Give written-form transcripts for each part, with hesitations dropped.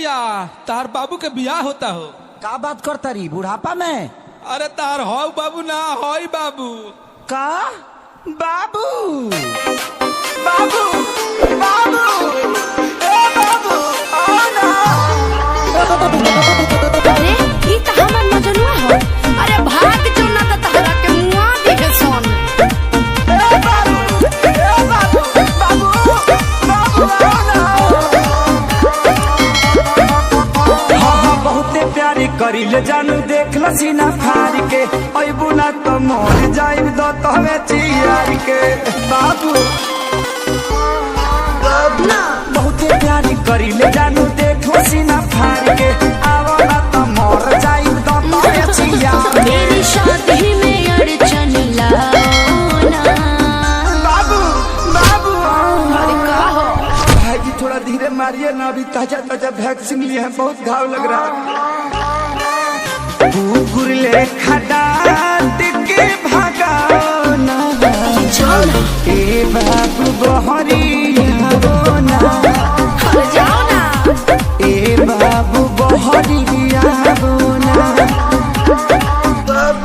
भैया तार बाबू के बियाह होता हो। का बात करता रही बुढ़ापा में? अरे तार हो बाबू ना होई बाबू। का बाबू बाबू बाबू ए बाबू आओ ना। अरे ई त हमर मजनुआ हो। अरे भाग जो ना त तहरा के मुआ देखे सोन। ए बाबू बाबू बाबू आओ ना। हाँ बहुते प्यारी करिले जानू देख ल सीना फाड़ के अइबू ना तो मर जाइब दो तहवे चियार के। बाबू ना बहुते प्यारी करिले जानू देख ल सीना फाड़ के आवो ना तो मर जाइब दो तहवे चियार के। मेरी शादी में अड़चन लाओ ना। बाबू बाबू अरे का हो? भाई जी थोड़ा धीरे मारिए ना, अभी ताजा ताजा वैक्सीन लिए हैं, बहुत घाव लग रहा है। कुकुर ले खडाट के भगाओ ना। जाओ ना। ए बाबू बहरिया ना। अरे जाओ ना। ए बाबू बहरिया ना।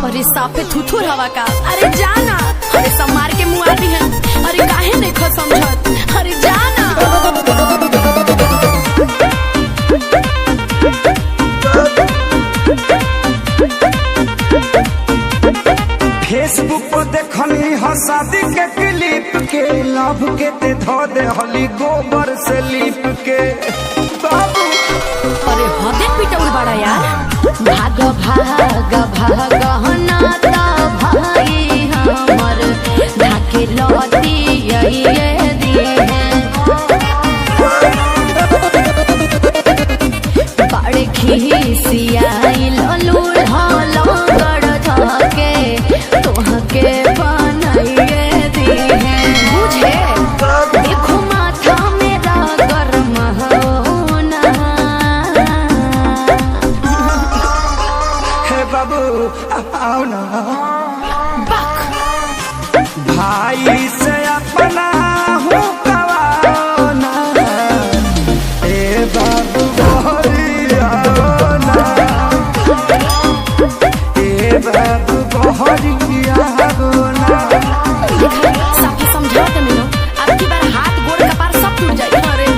अरे साफे थुथुर हवा का। अरे जाना। अरे सब मार के मुआ दी है। अरे काहे नहीं खो समझत। अरे जाना। फेसबुक पर देखनी हो शादी के क्लिप के लव के ते धो दे हली गोबर से लिप के। बाबू अरे हदे पिटौर बड़ा यार। भाग भाग भाग नाता भाई हमर ढाके लौटी ये दिए हैं। बड़े खिसियाई ललूर लंगड़ धके तोहके बनाइए दिए हैं। बुझे देखो माथा मेरा गरम होना। हे बाबू आओ ना। बक भाई से अपना हूँ कवाओ ना। ए बाबू बहरिया ना। ए बाबू बहरिया ना। साफे समझाओ तो मिलो। अब की बार हाथ गोड़ कपार सब टूट जाए। अरे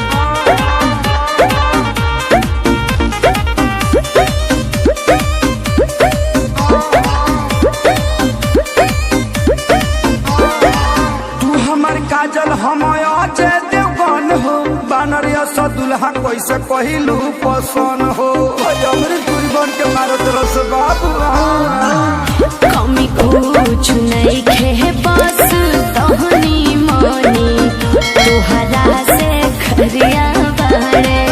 तू हमर काजल हम अजय देवगन हो। बानर सा दुल्हा कैसे कहलू पसन हो। हमरे दूरी बन के मारो तरस बाबू कमी कुछ नहीं खे बस तहनी मनी तोहरा से खरिया बाड़े।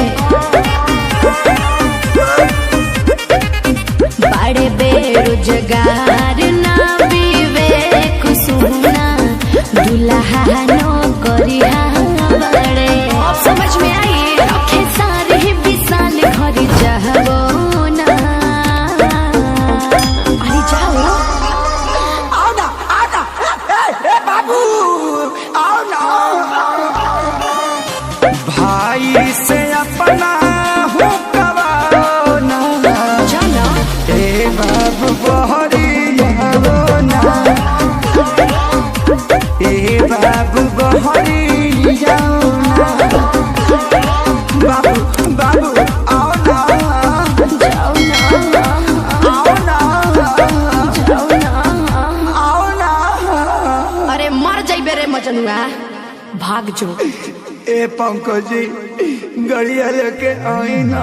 बड़े बेरोजगार ना विवेक सुना दुल्हा नो करिया बड़े। अब समझ में आई रखे सारे विशाल घर जाबो ना। अरे जाओ। आओ ना आओ ना। ए बाबू आओ ना। भाई से अपना हूँ कवाओ ना। जाना। ए बाबू बहरिया ना। ए बाबू बहरिया ना। बाबू बाबू आओ ना। जाओ ना। आओ ना। जाओ ना। आओ ना। अरे मर जाइबे रे मजनुआ। भाग जो। ए पंकज जी गड़िया लेके आई ना।